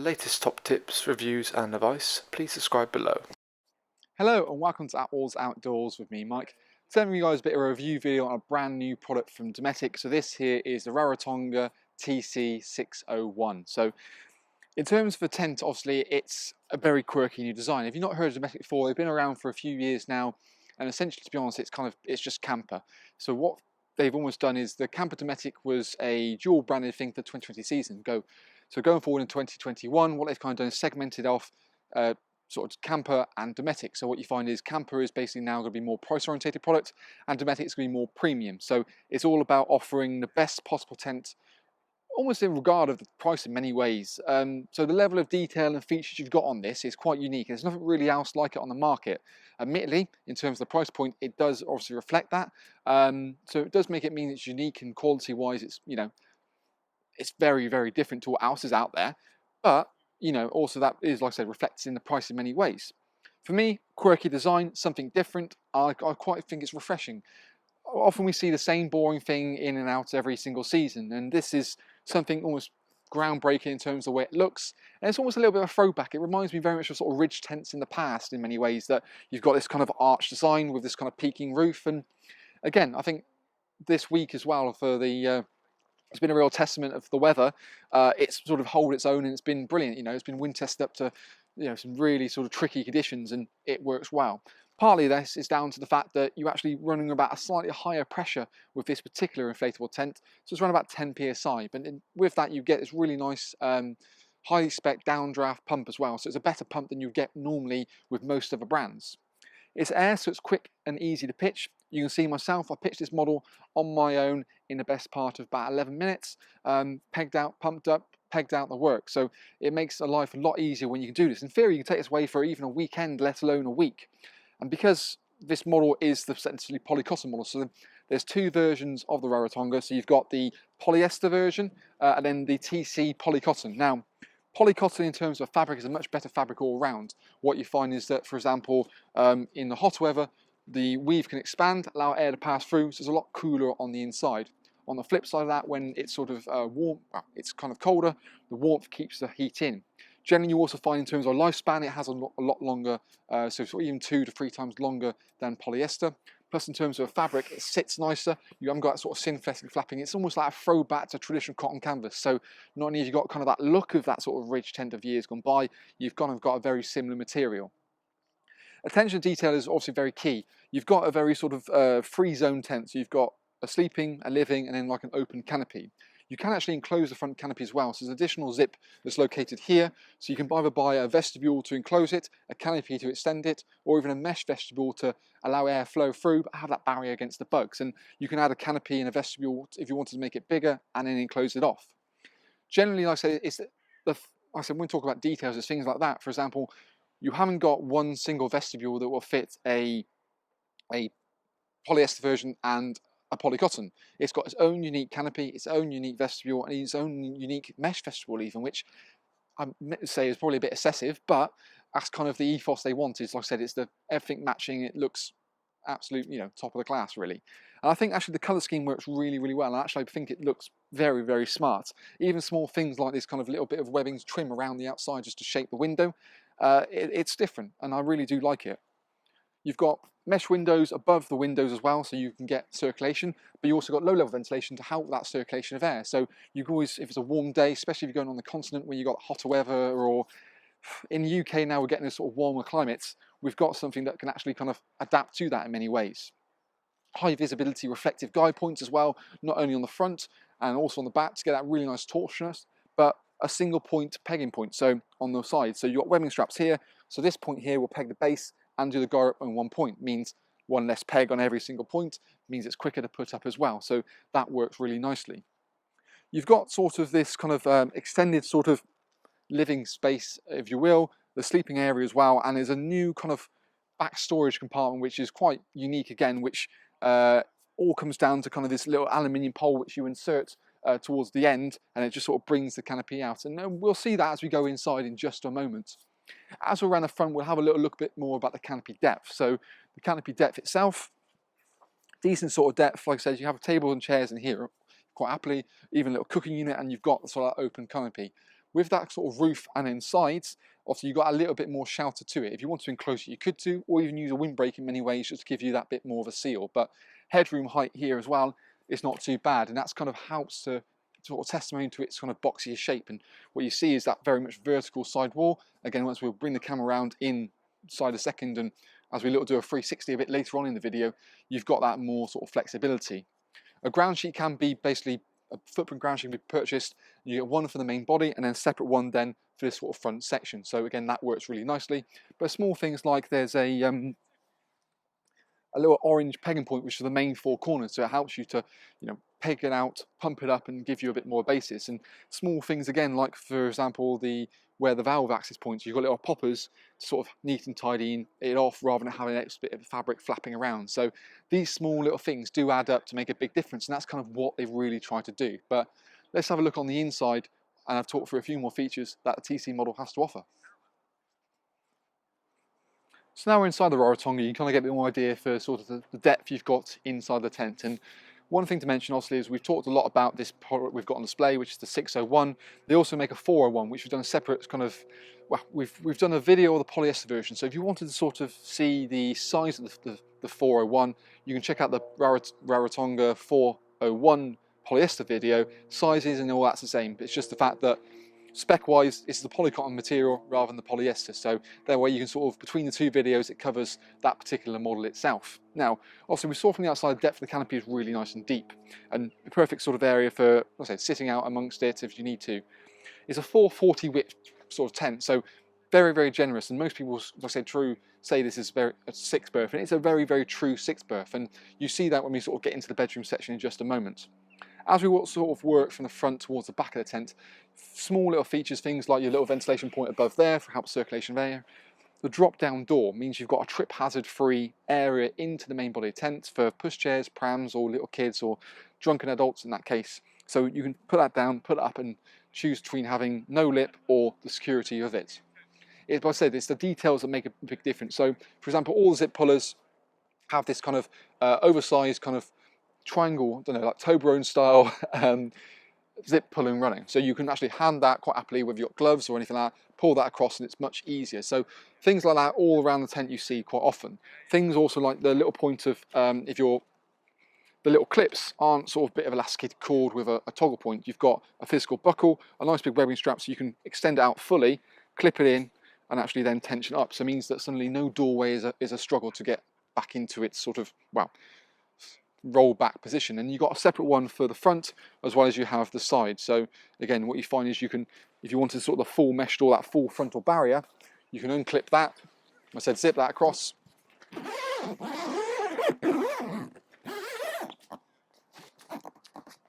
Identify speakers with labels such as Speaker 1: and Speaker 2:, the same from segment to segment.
Speaker 1: the latest top tips, reviews and advice, please subscribe below.
Speaker 2: Hello and welcome to Outdoors Outdoors with me, Mike. Today I'm going to give you guys a bit of a review video on a brand new product from Dometic. So this here is the Rarotonga TC 601. So in terms of a tent, obviously it's a very quirky new design. If you've not heard of Dometic before, they've been around for a few years now, and essentially, to be honest, it's just camper. So what they've almost done is the camper Dometic was a dual branded thing for the 2020 season. So going forward in 2021, what they've kind of done is segmented off sort of camper and Dometic. So what you find is camper is basically now going to be more price orientated product, and Dometic is going to be more premium. So it's all about offering the best possible tent, almost in regard of the price in many ways. So the level of detail and features you've got on this is quite unique. There's nothing really else like it on the market. Admittedly, in terms of the price point, it does obviously reflect that. So it does make it mean it's unique, and quality wise, it's it's very, very different to what else is out there. But also that is, like I said, reflects in the price in many ways. For me, quirky design, something different. I quite think it's refreshing. Often we see the same boring thing in and out every single season, and this is something almost groundbreaking in terms of the way it looks, and it's almost a little bit of a throwback. It reminds me very much of sort of ridge tents in the past in many ways, that you've got this kind of arch design with this kind of peaking roof. And again, I think this week as well for the it's been a real testament of the weather. It's sort of hold its own, and it's been brilliant. It's been wind tested up to some really sort of tricky conditions, and it works well. Partly this is down to the fact that you're actually running about a slightly higher pressure with this particular inflatable tent. So it's around about 10 psi, but with that you get this really nice highly spec downdraft pump as well. So it's a better pump than you get normally with most other brands. It's air, so it's quick and easy to pitch. You can see myself, I pitched this model on my own in the best part of about 11 minutes, pegged out, pumped up, pegged out the work. So it makes life a lot easier when you can do this. In theory, you can take this away for even a weekend, let alone a week. And because this model is the essentially Polycotton model, so there's two versions of the Rarotonga. So you've got the polyester version and then the TC Polycotton. Now, Polycotton in terms of fabric is a much better fabric all around. What you find is that, for example, in the hot weather, the weave can expand, allow air to pass through, so it's a lot cooler on the inside. On the flip side of that, when it's sort of warm, well, it's kind of colder, the warmth keeps the heat in. Generally, you also find in terms of lifespan, it has a lot longer, so sort of even 2 to 3 times longer than polyester. Plus, in terms of fabric, it sits nicer. You haven't got that sort of synthetic flapping. It's almost like a throwback to traditional cotton canvas. So not only have you got kind of that look of that sort of ridge tent of years gone by, you've kind of got a very similar material. Attention to detail is obviously very key. You've got a very sort of free zone tent. So you've got a sleeping, a living, and then like an open canopy. You can actually enclose the front canopy as well. So there's an additional zip that's located here. So you can either buy a vestibule to enclose it, a canopy to extend it, or even a mesh vestibule to allow air flow through, but have that barrier against the bugs. And you can add a canopy and a vestibule if you wanted to make it bigger, and then enclose it off. Generally, like I say, like I said, when we talk about details, there's things like that. For example, you haven't got one single vestibule that will fit a polyester version and a Polycotton. It's got its own unique canopy, its own unique vestibule, and its own unique mesh vestibule even, which I say is probably a bit excessive, but that's kind of the ethos they want. Is, like I said, it's the everything matching. It looks absolute, top of the class really. And I think actually the colour scheme works really, really well. And actually I think it looks very, very smart. Even small things like this kind of little bit of webbing trim around the outside just to shape the window, it's different, and I really do like it. You've got mesh windows above the windows as well, so you can get circulation, but you also got low-level ventilation to help that circulation of air. So you can always, if it's a warm day, especially if you're going on the continent where you've got hotter weather, or in the UK now we're getting this sort of warmer climates, we've got something that can actually kind of adapt to that in many ways. High visibility reflective guide points as well, not only on the front and also on the back to get that really nice torsioness, but a single point pegging point, so on the side. So you've got webbing straps here, so this point here will peg the base and do the guide up on one point. Means one less peg on every single point, means it's quicker to put up as well. So that works really nicely. You've got sort of this kind of extended sort of living space, if you will, the sleeping area as well, and there's a new kind of back storage compartment which is quite unique again, which all comes down to kind of this little aluminium pole which you insert towards the end, and it just sort of brings the canopy out. And we'll see that as we go inside in just a moment. As we're around the front, we'll have a little look a bit more about the canopy depth. So the canopy depth itself, decent sort of depth. Like I said, you have tables and chairs in here quite happily, even a little cooking unit, and you've got sort of open canopy. With that sort of roof and then sides, obviously you've got a little bit more shelter to it. If you want to enclose it, you could do, or even use a windbreak in many ways just to give you that bit more of a seal. But headroom height here as well is not too bad, and that's kind of helps to sort of testimony to its kind of boxier shape. And what you see is that very much vertical side wall. Again, once we'll bring the camera around inside a second, and as we do a 360 a bit later on in the video, you've got that more sort of flexibility. A ground sheet can be basically, a footprint ground sheet can be purchased. You get one for the main body and then a separate one then for this sort of front section. So again, that works really nicely. But small things like there's a little orange pegging point, which are the main four corners, so it helps you to, peg it out, pump it up, and give you a bit more basis. And small things again, like for example, where the valve access points, you've got little poppers to sort of neat and tidying it off rather than having an extra bit of fabric flapping around. So these small little things do add up to make a big difference, and that's kind of what they've really tried to do. But let's have a look on the inside, and I've talked through a few more features that the TC model has to offer. So now we're inside the Rarotonga, you kind of get a bit more idea for sort of the depth you've got inside the tent. And one thing to mention obviously is we've talked a lot about this product we've got on display, which is the 601. They also make a 401, which we've done a separate kind of, well, we've done a video of the polyester version. So if you wanted to sort of see the size of the 401, you can check out the Rarotonga 401 polyester video. Sizes and all that's the same, but it's just the fact that spec-wise, it's the Polycotton material rather than the polyester, so that way you can sort of, between the two videos, it covers that particular model itself. Now, obviously we saw from the outside, the depth of the canopy is really nice and deep, and the perfect sort of area for, like I said, sitting out amongst it if you need to. It's a 440 width sort of tent, so very, very generous, and most people, like I said, say this is a 6 berth, and it's a very, very true 6 berth, and you see that when we sort of get into the bedroom section in just a moment. As we sort of work from the front towards the back of the tent, small little features, things like your little ventilation point above there for help circulation of air. The drop-down door means you've got a trip hazard-free area into the main body of the tent for pushchairs, prams, or little kids, or drunken adults in that case. So you can put that down, put it up, and choose between having no lip or the security of it. Like I said, it's the details that make a big difference. So, for example, all the zip pullers have this kind of oversized kind of triangle, I don't know, like Toblerone style zip pulling running. So you can actually hand that quite happily with your gloves or anything like that, pull that across, and it's much easier. So things like that all around the tent you see quite often. Things also like the little point of, the little clips aren't sort of bit of elasticated cord with a toggle point. You've got a physical buckle, a nice big webbing strap, so you can extend it out fully, clip it in, and actually then tension up. So it means that suddenly no doorway is a struggle to get back into its sort of, well, roll back position. And you've got a separate one for the front as well as you have the side. So again, what you find is you can, if you wanted sort of the full mesh door, that full frontal barrier, you can unclip that. I said zip that across.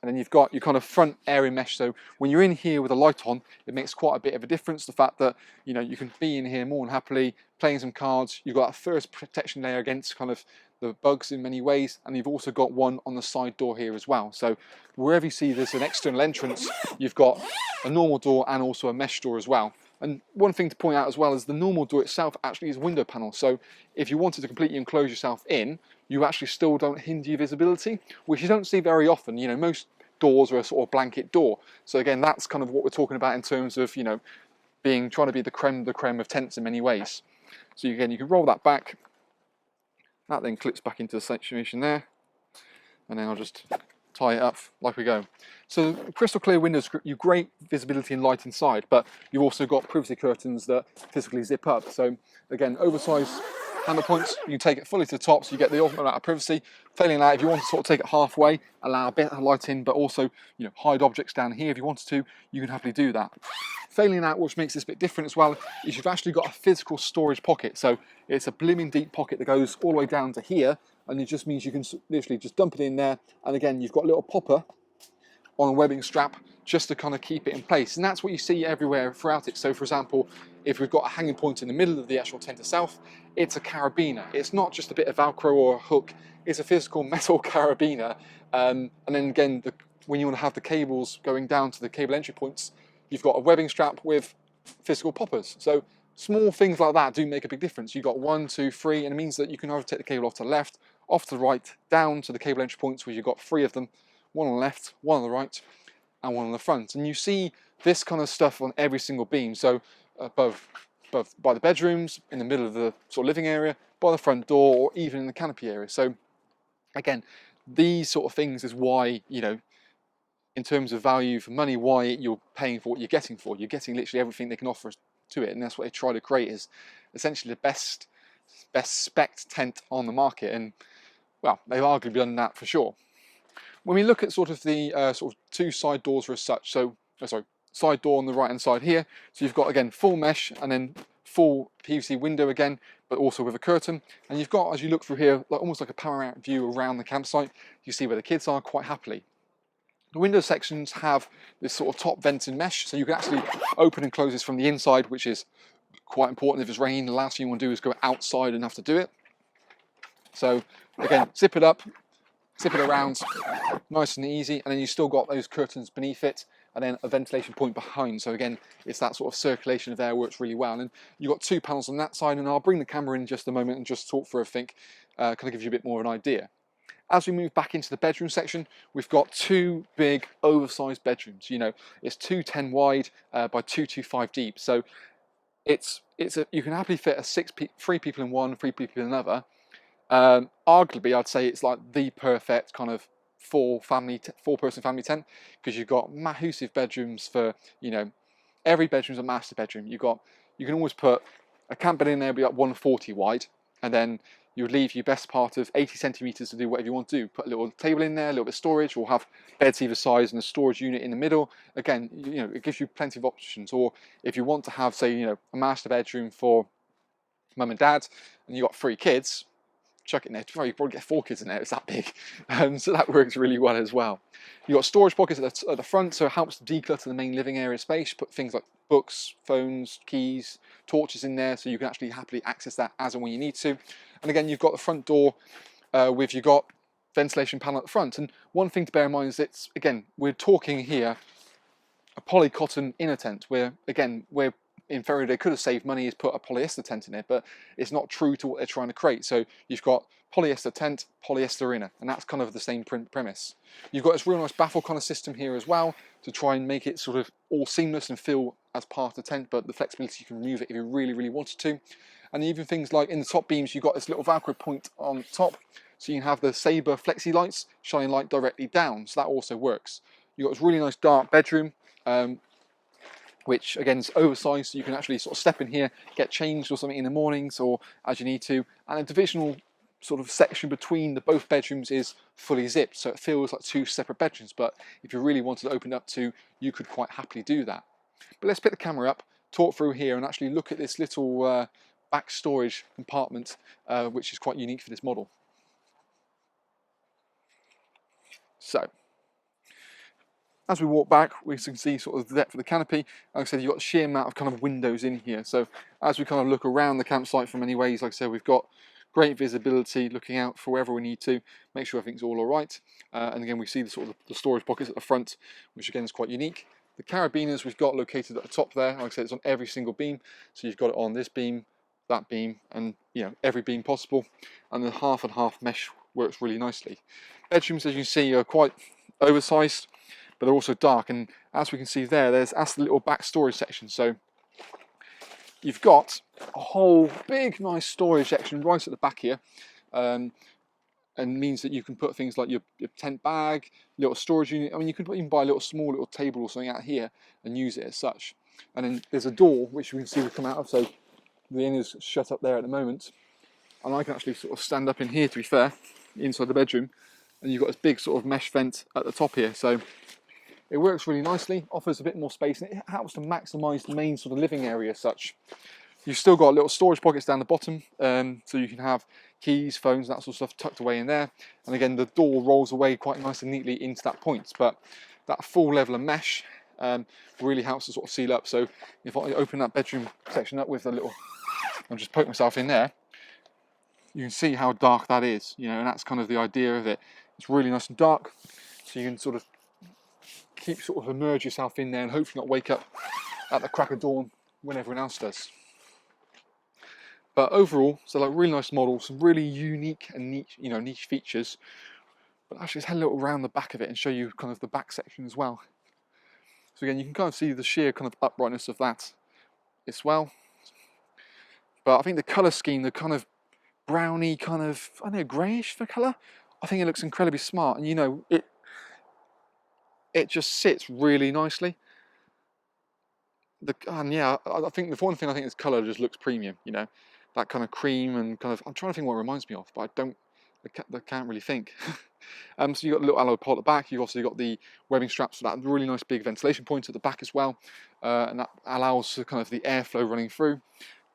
Speaker 2: And then you've got your kind of front area mesh. So when you're in here with a light on, it makes quite a bit of a difference. The fact that, you can be in here more than happily, playing some cards. You've got a first protection layer against kind of the bugs in many ways. And you've also got one on the side door here as well. So wherever you see there's an external entrance, you've got a normal door and also a mesh door as well. And one thing to point out as well is the normal door itself actually is a window panel. So if you wanted to completely enclose yourself in, you actually still don't hinder your visibility, which you don't see very often. Most doors are a sort of blanket door. So again, that's kind of what we're talking about in terms of, trying to be the creme of tents in many ways. So again, you can roll that back. That then clips back into the situation there. And then I'll just tie it up like we go. So crystal clear windows, you great visibility and light inside, but you've also got privacy curtains that physically zip up. So again, oversized handle points, you can take it fully to the top, so you get the ultimate amount of privacy. Failing that, if you want to sort of take it halfway, allow a bit of light in, but also hide objects down here if you wanted to, you can happily do that. Failing that, which makes this a bit different as well, is you've actually got a physical storage pocket. So it's a blooming deep pocket that goes all the way down to here, and it just means you can literally just dump it in there. And again, you've got a little popper on a webbing strap just to kind of keep it in place. And that's what you see everywhere throughout it. So for example, if we've got a hanging point in the middle of the actual tent itself, it's a carabiner. It's not just a bit of Velcro or a hook, it's a physical metal carabiner. And then again, when you want to have the cables going down to the cable entry points, you've got a webbing strap with physical poppers. So small things like that do make a big difference. You've got 1, 2, 3, and it means that you can either take the cable off to the left, off to the right, down to the cable entry points where you've got 3 of them, one on the left, one on the right, and one on the front. And you see this kind of stuff on every single beam. So above by the bedrooms, in the middle of the sort of living area, by the front door, or even in the canopy area. So again, these sort of things is why, you know, in terms of value for money, why you're paying for what you're getting for. You're getting literally everything they can offer to it, and that's what they try to create, is essentially the best spec tent on the market. And well, they've arguably done that for sure. When we look at sort of the sort of two side doors as such, so sorry, side door on the right hand side here, so you've got again full mesh and then full PVC window again, but also with a curtain. And you've got, as you look through here, like almost like a panoramic view around the campsite. You see where the kids are quite happily. The window sections have this sort of top vented mesh, so you can actually open and close this from the inside, which is quite important. If it's raining, the last thing you want to do is go outside and have to do it. So again, zip it up, zip it around, nice and easy, and then you still got those curtains beneath it, and then a ventilation point behind. So again, it's that sort of circulation of air works really well. And you've got two panels on that side, and I'll bring the camera in just a moment and just talk through everything, kind of give you a bit more of an idea. As we move back into the bedroom section, we've got two big oversized bedrooms. You know, it's 210 wide by 225 deep. So you can happily fit three people in one, three people in another. Arguably, I'd say it's like the perfect kind of four-person family tent, because you've got massive bedrooms for, you know, every bedroom's a master bedroom. You can always put a camp bed in there, be like 140 wide, and then you would leave your best part of 80 centimeters to do whatever you want to do. Put a little table in there, a little bit of storage, or have beds either size and a storage unit in the middle. Again, you know, it gives you plenty of options. Or if you want to have, say, you know, a master bedroom for mum and dad, and you've got 3 kids, chuck it in there. Well, you probably get 4 kids in there, it's that big. So that works really well as well. You've got storage pockets at the front, so it helps to declutter the main living area space. Put things like books, phones, keys, torches in there, so you can actually happily access that as and when you need to. And again, you've got the front door you've got ventilation panel at the front. And one thing to bear in mind is it's, again, we're talking here a Polycotton inner tent, where again, in theory they could have saved money, is put a polyester tent in it, but it's not true to what they're trying to create. So you've got polyester tent, polyester inner, and that's kind of the same premise. You've got this real nice baffle kind of system here as well, to try and make it sort of all seamless and feel as part of the tent, but the flexibility, you can remove it if you really, really wanted to. And even things like in the top beams, you've got this little Velcro point on top, so you can have the Sabre flexi lights shine light directly down, so that also works. You've got this really nice dark bedroom, which again is oversized, so you can actually sort of step in here, get changed or something in the mornings or as you need to. And a divisional sort of section between the both bedrooms is fully zipped, so it feels like 2 separate bedrooms. But if you really wanted to open it up to, you could quite happily do that. But let's pick the camera up, talk through here, and actually look at this little back storage compartment, which is quite unique for this model. So, as we walk back, we can see sort of the depth of the canopy. Like I said, you've got a sheer amount of kind of windows in here. So as we kind of look around the campsite from many ways, like I said, we've got great visibility, looking out for wherever we need to, make sure everything's all right. And again, we see the sort of the storage pockets at the front, which again is quite unique. The carabiners we've got located at the top there. Like I said, it's on every single beam. So you've got it on this beam, that beam, and you know, every beam possible. And the half and half mesh works really nicely. Bedrooms, as you can see, are quite oversized, but they're also dark, and as we can see that's the little back storage section. So you've got a whole big nice storage section right at the back here, and means that you can put things like your tent bag, little storage unit. I mean, you could even buy a small little table or something out here and use it as such. And then there's a door which we can see we come out of, so the inn is shut up there at the moment, and I can actually sort of stand up in here, to be fair, inside the bedroom, and you've got this big sort of mesh vent at the top here. So it works really nicely, offers a bit more space, and it helps to maximise the main sort of living area as such. You've still got little storage pockets down the bottom, so you can have keys, phones, that sort of stuff tucked away in there. And again, the door rolls away quite nice and neatly into that point. But that full level of mesh really helps to sort of seal up. So if I open that bedroom section up with a little, I'll just poke myself in there, you can see how dark that is, you know, and that's kind of the idea of it. It's really nice and dark, so you can sort of immerse yourself in there and hopefully not wake up at the crack of dawn when everyone else does. But overall, so like really nice model, some really unique and niche features. But actually, let's head a little around the back of it and show you kind of the back section as well. So again, you can kind of see the sheer kind of uprightness of that as well. But I think the colour scheme, the kind of browny kind of, I don't know, greyish for colour, I think it looks incredibly smart, and you know, it just sits really nicely. And yeah, I think the one thing I think is colour just looks premium, you know, that kind of cream and kind of, I'm trying to think what it reminds me of, but I can't really think. So you've got a little alloy pole at the back, you've also got the webbing straps for that really nice big ventilation point at the back as well, and that allows kind of the airflow running through.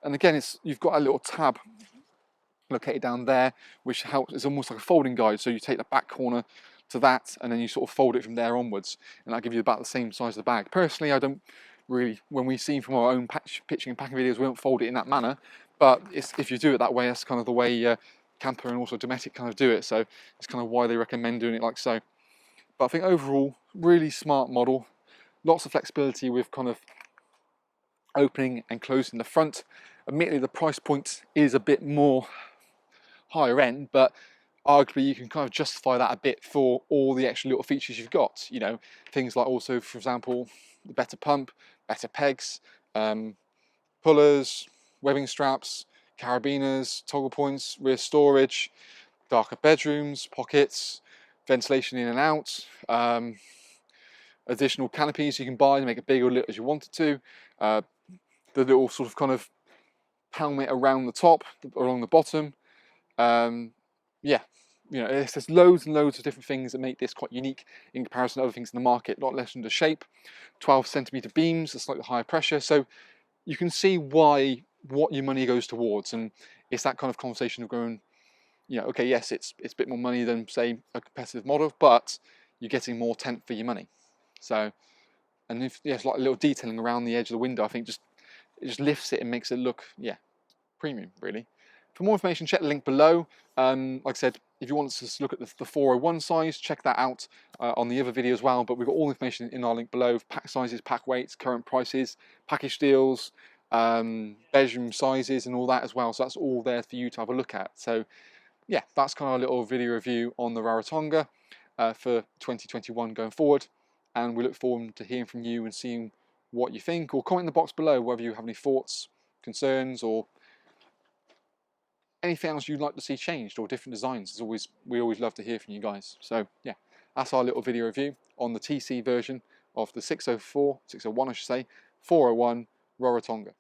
Speaker 2: And again, you've got a little tab located down there, which helps. It's almost like a folding guide. So you take the back corner to that, and then you sort of fold it from there onwards, and that'll give you about the same size of the bag. Personally, I don't really, when we've seen from our own pitching and packing videos, we don't fold it in that manner. But if you do it that way, that's kind of the way Camper and also Dometic kind of do it. So it's kind of why they recommend doing it like so. But I think overall, really smart model. Lots of flexibility with kind of opening and closing the front. Admittedly, the price point is a bit more higher end, but arguably you can kind of justify that a bit for all the extra little features you've got. You know, things like also, for example, the better pump, better pegs, pullers, webbing straps, carabiners, toggle points, rear storage, darker bedrooms, pockets, ventilation in and out, additional canopies you can buy to make it big or little as you wanted to, the little sort of kind of helmet around the top, along the bottom. Yeah, you know, there's loads and loads of different things that make this quite unique in comparison to other things in the market. Not less than the shape, 12cm beams, a slightly higher pressure. So you can see what your money goes towards, and it's that kind of conversation of going, you know, okay, yes, it's a bit more money than say a competitive model, but you're getting more tent for your money. So, and if there's like a little detailing around the edge of the window, I think it just lifts it and makes it look, yeah, premium really. For more information, check the link below. Like I said, if you want to look at the 401 size, check that out on the other video as well. But we've got all the information in our link below: pack sizes, pack weights, current prices, package deals, bedroom sizes, and all that as well. So that's all there for you to have a look at. So yeah, that's kind of a little video review on the Rarotonga for 2021 going forward. And we look forward to hearing from you and seeing what you think, or comment in the box below whether you have any thoughts, concerns, or anything else you'd like to see changed or different designs. We always love to hear from you guys. So yeah, that's our little video review on the TC version of the 601 I should say, 401 Rarotonga.